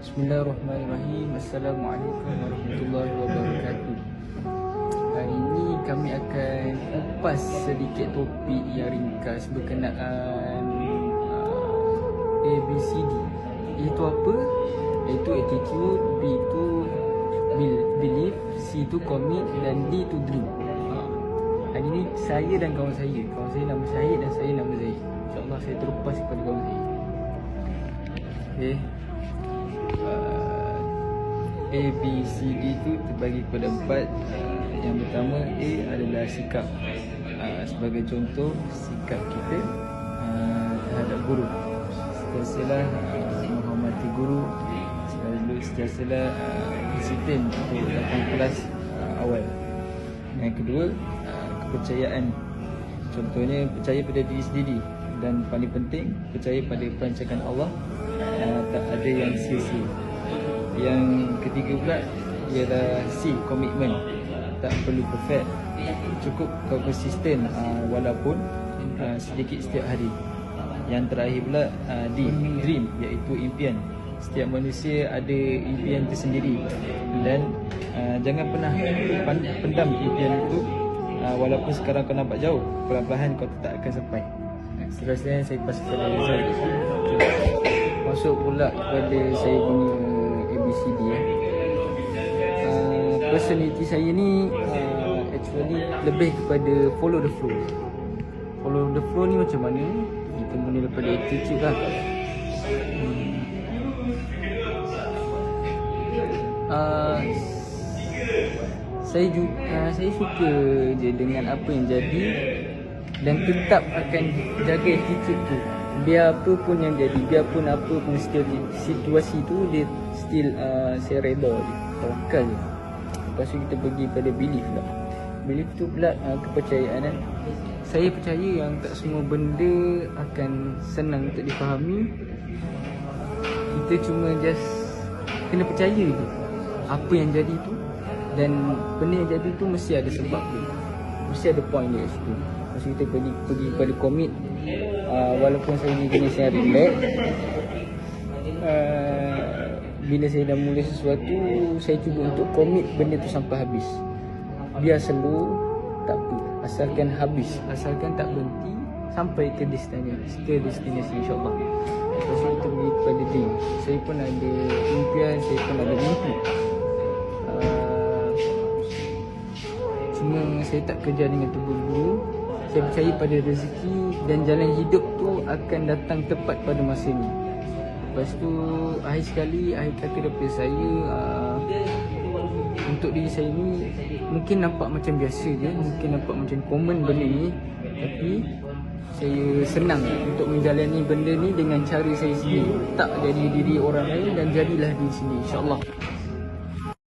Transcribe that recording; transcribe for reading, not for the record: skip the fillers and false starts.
Bismillahirrahmanirrahim. Assalamualaikum warahmatullahi wabarakatuh. Hari ini kami akan kupas sedikit topik yang ringkas berkenaan ABCD. Itu apa? Iaitu attitude, B itu belief, C itu commit dan D itu dream. Hari ini saya dan kawan saya nama Syahid dan saya nama Zaid. InsyaAllah saya terlepas kepada kawan saya. Okay. A, B, C, D itu terbagi kepada 4. Yang pertama A adalah sikap. Sebagai contoh, sikap kita terhadap guru. Sentiasalah menghormati guru. Sentiasalah disiplin untuk datang kelas awal. Yang kedua, kepercayaan. Contohnya percaya pada diri sendiri. Dan paling penting, percaya pada perancangan Allah. Tak ada yang sia-sia. Yang ketiga pula ialah C, komitmen. Tak perlu perfect, cukup kau konsisten walaupun sedikit setiap hari. Yang terakhir pula D, dream, iaitu impian. Setiap manusia ada impian tersendiri. Dan jangan pernah pendam impian itu. Walaupun sekarang kau nampak jauh, perlahan-lahan kau tak akan sampai. Seterusnya saya pas kepada Zaid. Masuk pula kepada saya punya ABCD. Personality saya ni actually lebih kepada follow the flow. Follow the flow ni macam mana? Kita mula daripada attitude lah. Saya suka je dengan apa yang jadi dan tetap akan jaga attitude tu. Biar apa pun yang jadi, biarpun apa pun situasi tu, dia still saya reda je, tawakal je. Lepas tu kita pergi pada belief lah. Belief tu pula kepercayaan kan. Saya percaya yang tak semua benda akan senang untuk difahami. Kita cuma just kena percaya je apa yang jadi tu. Dan benda yang jadi tu mesti ada sebab dia, mesti ada point dia kat situ. Lepas tu kita pergi pada komit. Walaupun saya ni jenis yang relax, bila saya dah mula sesuatu, saya cuba untuk komit benda tu sampai habis. Biar slow, tak apa, asalkan habis, asalkan tak berhenti sampai ke destinasi insyaAllah. Lepas tu kita pergi kepada dream. Saya pun ada impian, saya pun ada mimpi. Cuma saya tak kerja dengan terburu-buru. Saya percaya pada rezeki dan jalan hidup tu akan datang tepat pada masanya. Lepas tu akhir kata daripada saya, untuk diri saya ni mungkin nampak macam biasa je, mungkin nampak macam common benda ni, tapi saya senang untuk menjalani benda ni dengan cara saya sendiri. Tak jadi diri orang lain dan jadilah diri sendiri, insyaAllah.